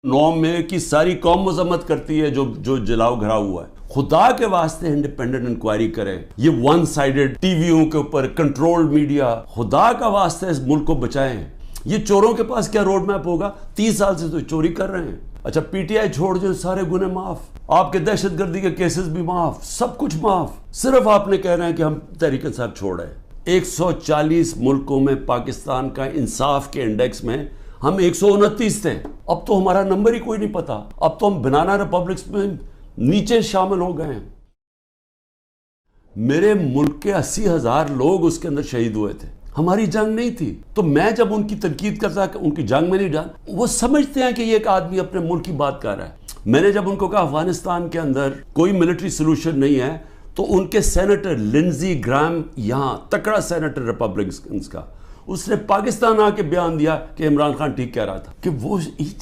9 مئی کی ساری قوم مذمت کرتی ہے جو جلاؤ گھرا ہوا ہے. خدا کے واسطے انڈیپینڈنٹ انکوائری کرے. یہ ون سائیڈڈ ٹی ویوں کے اوپر کنٹرول میڈیا، خدا کا واسطے اس ملک کو بچائیں. یہ چوروں کے پاس کیا روڈ میپ ہوگا؟ 30 سال سے تو چوری کر رہے ہیں. اچھا پی ٹی آئی چھوڑ دیں، سارے گناہ معاف، آپ کے دہشت گردی کے کیسز بھی معاف، سب کچھ معاف. صرف آپ نے کہہ رہے ہیں کہ ہم تحریک انصاف چھوڑ رہے ہیں. 140 ملکوں میں پاکستان کا انصاف کے انڈیکس میں ہم 129 تھے. اب تو ہمارا نمبر ہی کوئی نہیں پتا. اب تو ہم بنانا ریپبلکس میں نیچے شامل ہو گئے ہیں. میرے ملک کے 80,000 لوگ اس کے اندر شہید ہوئے تھے. ہماری جنگ نہیں تھی. تو میں جب ان کی تنقید کرتا کہ ان کی جنگ میں نہیں جان، وہ سمجھتے ہیں کہ یہ ایک آدمی اپنے ملک کی بات کر رہا ہے. میں نے جب ان کو کہا افغانستان کے اندر کوئی ملٹری سلوشن نہیں ہے، تو ان کے سینیٹر لنزی گرام، یہاں تکڑا سینیٹر ریپبلکنز کا، اس نے پاکستان آ کے بیان دیا کہ عمران خان ٹھیک کہہ رہا تھا، کہ وہ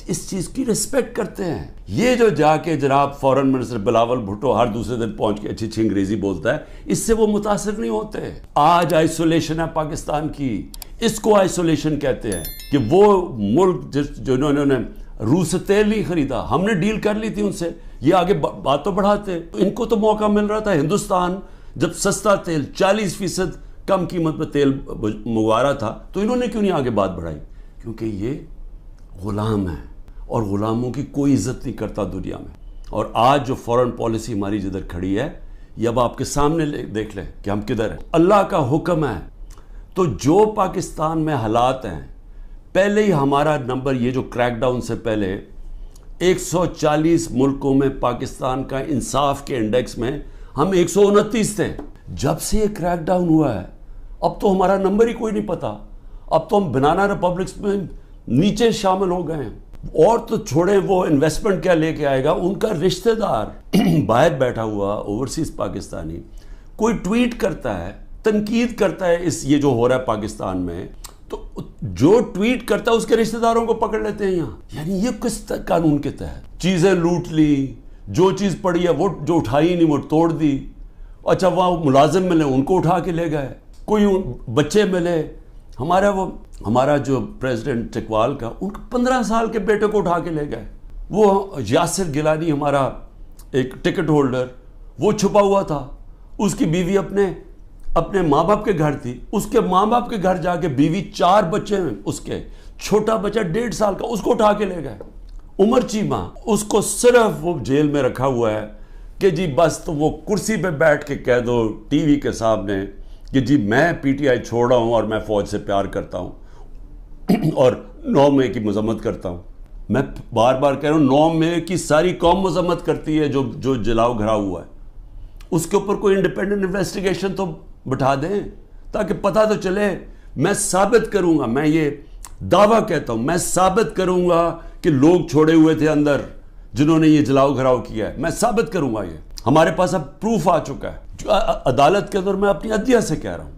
اس چیز کی ریسپیکٹ کرتے ہیں. یہ جو جا کے جناب فورن منسٹر بلاول بھٹو ہر دوسرے دن پہنچ کے اچھی انگریزی بولتا ہے، اس سے وہ متاثر نہیں ہوتے. آج آئسولیشن ہے پاکستان کی، اس کو آئسولیشن کہتے ہیں. کہ وہ ملک جنہوں نے روس سے تیل نہیں خریدا، ہم نے ڈیل کر لی تھی ان سے، یہ آگے بات تو بڑھاتے. ان کو تو موقع مل رہا تھا. ہندوستان جب سستا تیل 40% کم قیمت پہ تیل منگوا رہا تھا، تو انہوں نے کیوں نہیں آگے بات بڑھائی؟ کیونکہ یہ غلام ہیں اور غلاموں کی کوئی عزت نہیں کرتا دنیا میں. اور آج جو فورن پالیسی ہماری جدھر کھڑی ہے، یہ اب آپ کے سامنے دیکھ لیں کہ ہم کدھر ہیں. اللہ کا حکم ہے. تو جو پاکستان میں حالات ہیں، پہلے ہی ہمارا نمبر، یہ جو کریک ڈاؤن سے پہلے 140 ملکوں میں پاکستان کا انصاف کے انڈیکس میں ہم 129 تھے. جب سے یہ کریک ڈاؤن ہوا ہے، اب تو ہمارا نمبر ہی کوئی نہیں پتا. اب تو ہم بنانا ریپبلکس میں نیچے شامل ہو گئے ہیں. اور تو چھوڑیں وہ انویسٹمنٹ کیا لے کے آئے گا، ان کا رشتہ دار باہر بیٹھا ہوا اوورسیز پاکستانی کوئی ٹویٹ کرتا ہے، تنقید کرتا ہے یہ جو ہو رہا ہے پاکستان میں، تو جو ٹویٹ کرتا ہے اس کے رشتہ داروں کو پکڑ لیتے ہیں یہاں. یعنی یہ کس قانون کے تحت چیزیں لوٹ لی، جو چیز پڑی ہے وہ جو اٹھائی نہیں وہ توڑ دی. اچھا وہاں ملازم ملے، ان کو اٹھا کے لے گئے. کوئی بچے ملے، ہمارا جو پریزیڈنٹ اقبال کا، ان کو 15 سال کے بیٹے کو اٹھا کے لے گئے. وہ یاسر گیلانی ہمارا ایک ٹکٹ ہولڈر، وہ چھپا ہوا تھا. اس کی بیوی اپنے ماں باپ کے گھر تھی. اس کے ماں باپ کے گھر جا کے بیوی، 4 بچے ہیں اس کے، چھوٹا بچہ 1.5 سال کا، اس کو اٹھا کے لے گئے. عمر چیمہ، اس کو صرف وہ جیل میں رکھا ہوا ہے کہ جی بس تو وہ کرسی پہ بیٹھ کے کہہ دو ٹی وی کے سامنے کہ جی میں پی ٹی آئی چھوڑ رہا ہوں اور میں فوج سے پیار کرتا ہوں اور 9 مئی کی مذمت کرتا ہوں. میں بار بار کہہ رہا ہوں، 9 مئی کی ساری قوم مذمت کرتی ہے جو جلاؤ گھرا ہوا ہے. اس کے اوپر کوئی انڈیپینڈنٹ انویسٹیگیشن تو بٹھا دیں تاکہ پتہ تو چلے. میں ثابت کروں گا، میں یہ دعویٰ کہتا ہوں، میں ثابت کروں گا کہ لوگ چھوڑے ہوئے تھے اندر جنہوں نے یہ جلاؤ گھراؤ کیا ہے. میں ثابت کروں گا. یہ ہمارے پاس اب پروف آ چکا ہے. جو عدالت کے اندر میں اپنی عدلیہ سے کہہ رہا ہوں،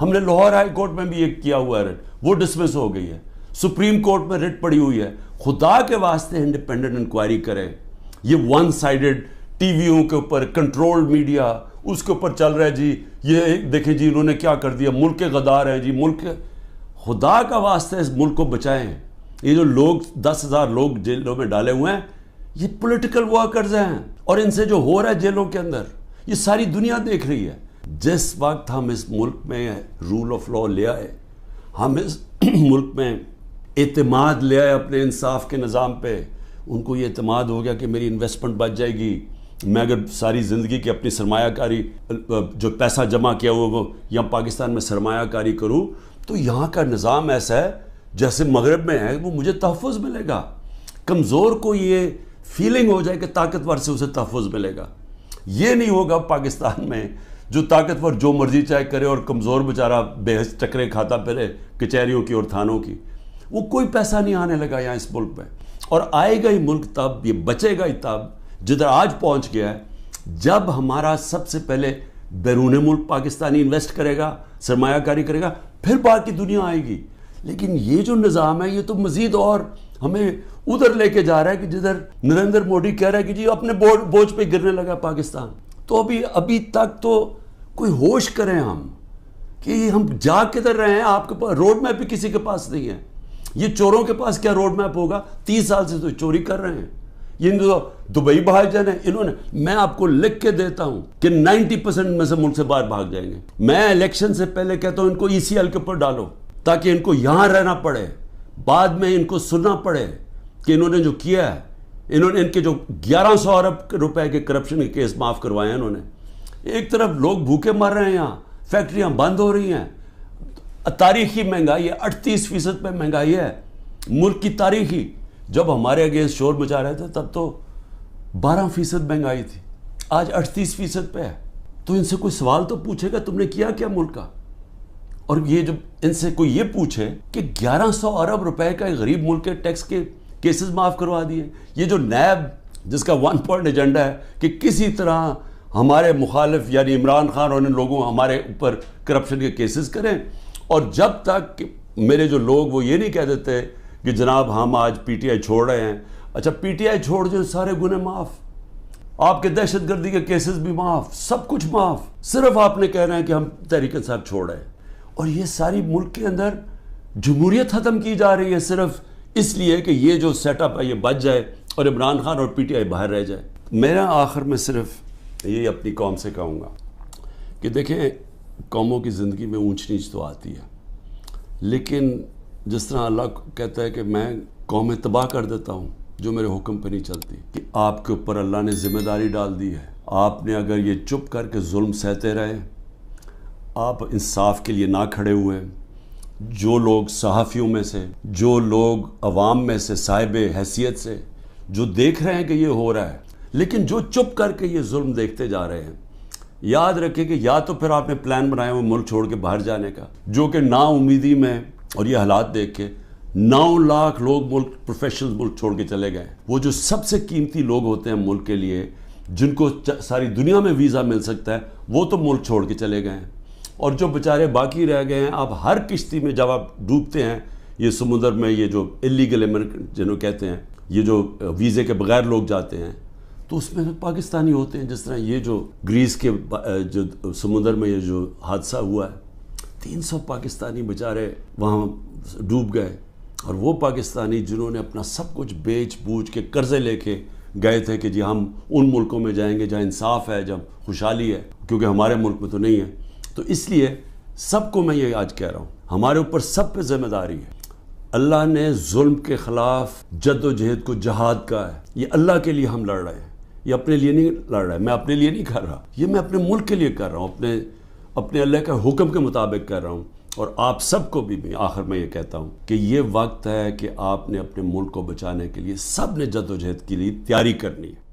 ہم نے لاہور ہائی کورٹ میں بھی یہ کیا ہوا ہے ریٹ، وہ ڈسمس ہو گئی ہے. سپریم کورٹ میں ریٹ پڑی ہوئی ہے. خدا کے واسطے انڈیپینڈنٹ انکوائری کرے. یہ ون سائیڈڈ ٹی ویوں کے اوپر کنٹرول میڈیا، اس کے اوپر چل رہا ہے جی یہ دیکھیں جی انہوں نے کیا کر دیا، ملک کے غدار ہیں جی ملک. خدا کا واسطے اس ملک کو بچائیں. یہ جو لوگ 10,000 لوگ جیلوں میں ڈالے ہوئے ہیں، یہ پولیٹیکل ورکرز ہیں. اور ان سے جو ہو رہا ہے جیلوں کے اندر، یہ ساری دنیا دیکھ رہی ہے. جس وقت ہم اس ملک میں رول آف لا لے آئے، ہم اس ملک میں اعتماد لے آئے اپنے انصاف کے نظام پہ، ان کو یہ اعتماد ہو گیا کہ میری انویسٹمنٹ بچ جائے گی. میں اگر ساری زندگی کی اپنی سرمایہ کاری، جو پیسہ جمع کیا ہوا وہ یہاں پاکستان میں سرمایہ کاری کروں، تو یہاں کا نظام ایسا ہے جیسے مغرب میں ہے، وہ مجھے تحفظ ملے گا. کمزور کو یہ فیلنگ ہو جائے کہ طاقتور سے اسے تحفظ ملے گا. یہ نہیں ہوگا پاکستان میں. جو طاقتور جو مرضی چاہے کرے اور کمزور بیچارہ بے حس ٹکرے کھاتا پھرے کچہریوں کی اور تھانوں کی. وہ کوئی پیسہ نہیں آنے لگا یہاں اس ملک میں. اور آئے گا ہی ملک تب، یہ بچے گا ہی تب جدھر آج پہنچ گیا ہے، جب ہمارا سب سے پہلے بیرون ملک پاکستانی انویسٹ کرے گا، سرمایہ کاری کرے گا، پھر باقی دنیا آئے گی. لیکن یہ جو نظام ہے، یہ تو مزید اور ہمیں ادھر لے کے جا رہا ہے کہ جدھر نریندر موڈی کہہ رہا ہے کہ جی اپنے بوجھ پہ گرنے لگا پاکستان. تو ابھی تک تو کوئی ہوش کریں ہم کہ ہم جا کدھر رہے ہیں. آپ کے پاس روڈ میپ بھی کسی کے پاس نہیں ہے. یہ چوروں کے پاس کیا روڈ میپ ہوگا؟ 30 سال سے تو چوری کر رہے ہیں یہ تو دبئی بھاگ جانا ہے انہوں نے. میں آپ کو لکھ کے دیتا ہوں کہ 90% میں سے ملک سے باہر بھاگ جائیں گے. میں الیکشن سے پہلے کہتا ہوں ان کو ECL کے اوپر ڈالو تاکہ ان کو یہاں رہنا پڑے, بعد میں ان کو سننا پڑے کہ انہوں نے جو کیا ہے. انہوں نے ان کے جو 1100 ارب روپے کے کرپشن کے کیس معاف کروائے ہیں انہوں نے. ایک طرف لوگ بھوکے مر رہے ہیں, یہاں فیکٹریاں بند ہو رہی ہیں, تاریخی مہنگائی ہے, 38% پہ مہنگائی ہے ملک کی تاریخی. جب ہمارے اگینسٹ شور مچا رہے تھے تب تو 12% مہنگائی تھی, آج 38% پہ ہے. تو ان سے کوئی سوال تو پوچھے گا تم نے کیا کیا ملک کا؟ اور یہ جب ان سے کوئی یہ پوچھے کہ 1100 ارب روپے کا غریب ملک کے ٹیکس کے کیسز معاف کروا دیے, یہ جو نیب جس کا 1 پوائنٹ ایجنڈا ہے کہ کسی طرح ہمارے مخالف یعنی عمران خان اور ان لوگوں ہمارے اوپر کرپشن کے کیسز کریں, اور جب تک میرے جو لوگ وہ یہ نہیں کہہ دیتے کہ جناب ہم آج PTI چھوڑ رہے ہیں. اچھا PTI چھوڑ جو سارے گناہ معاف, آپ کے دہشت گردی کے کیسز بھی معاف, سب کچھ معاف, صرف آپ نے کہہ رہے ہیں کہ ہم تحریک انصاف چھوڑ رہے ہیں. اور یہ ساری ملک کے اندر جمہوریت ختم کی جا رہی ہے صرف اس لیے کہ یہ جو سیٹ اپ ہے یہ بچ جائے اور عمران خان اور PTI باہر رہ جائے. میرا آخر میں صرف یہ اپنی قوم سے کہوں گا کہ دیکھیں قوموں کی زندگی میں اونچ نیچ تو آتی ہے, لیکن جس طرح اللہ کہتا ہے کہ میں قومیں تباہ کر دیتا ہوں جو میرے حکم پہ نہیں چلتی, کہ آپ کے اوپر اللہ نے ذمہ داری ڈال دی ہے. آپ نے اگر یہ چپ کر کے ظلم سہتے رہے, آپ انصاف کے لیے نہ کھڑے ہوئے, جو لوگ صحافیوں میں سے, جو لوگ عوام میں سے صاحب حیثیت سے جو دیکھ رہے ہیں کہ یہ ہو رہا ہے لیکن جو چپ کر کے یہ ظلم دیکھتے جا رہے ہیں, یاد رکھیں کہ یا تو پھر آپ نے پلان بنایا ہوا ملک چھوڑ کے باہر جانے کا, جو کہ نا امیدی میں اور یہ حالات دیکھ کے 9 لاکھ لوگ ملک پروفیشنل ملک چھوڑ کے چلے گئے. وہ جو سب سے قیمتی لوگ ہوتے ہیں ملک کے لیے, جن کو ساری دنیا میں ویزا مل سکتا ہے, وہ تو ملک چھوڑ کے چلے گئے ہیں. اور جو بیچارے باقی رہ گئے ہیں, آپ ہر کشتی میں جب آپ ڈوبتے ہیں یہ سمندر میں, یہ جو اللیگل امریکن جنہوں کہتے ہیں, یہ جو ویزے کے بغیر لوگ جاتے ہیں, تو اس میں پاکستانی ہوتے ہیں. جس طرح یہ جو گریس کے جو سمندر میں یہ جو حادثہ ہوا ہے, 300 پاکستانی بیچارے وہاں ڈوب گئے, اور وہ پاکستانی جنہوں نے اپنا سب کچھ بیچ بوجھ کے قرضے لے کے گئے تھے کہ جی ہم ان ملکوں میں جائیں گے جہاں انصاف ہے, جب خوشحالی ہے, کیونکہ ہمارے ملک میں تو نہیں ہے. تو اس لیے سب کو میں یہ آج کہہ رہا ہوں, ہمارے اوپر سب پہ ذمہ داری ہے. اللہ نے ظلم کے خلاف جد و جہد کو جہاد کا ہے, یہ اللہ کے لیے ہم لڑ رہے ہیں, یہ اپنے لیے نہیں لڑ رہا ہے, میں اپنے لیے نہیں کر رہا, یہ میں اپنے ملک کے لیے کر رہا ہوں, اپنے اللہ کا حکم کے مطابق کر رہا ہوں. اور آپ سب کو بھی آخر میں یہ کہتا ہوں کہ یہ وقت ہے کہ آپ نے اپنے ملک کو بچانے کے لیے سب نے جد و جہد کے لیے تیاری کرنی ہے.